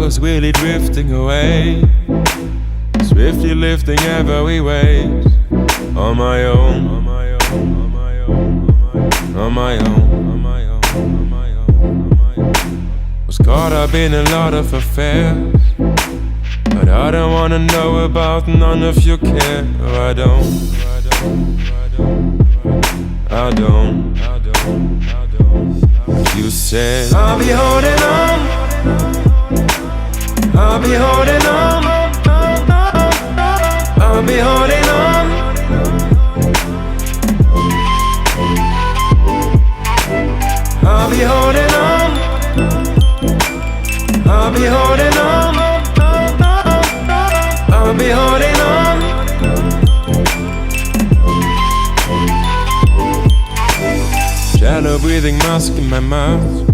was really drifting away, swiftly lifting every wave. On my own, on my own, on my own, on my own, on my own, on my own, on my own. Was caught up in a lot of affairs, but I don't wanna know about none of your care. I don't, I don't, I don't, I don't, I don't, I don't. You said I'll be holding on, I'll be holding on, I'll be holding on, I'll be holding on, I'll be holding on, I'll be holding on. Shallow breathing mask in my mouth.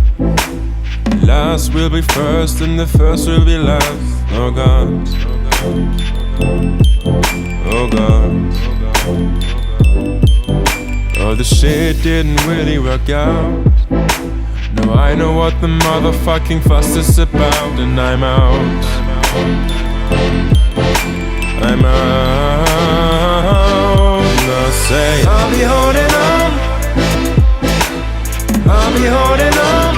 Last will be first and the first will be last. Oh God, oh God. Oh, the shit didn't really work out. No, I know what the motherfucking fuss is about, and I'm out. I'm out. I say I'll be holding on, I'll be holding on,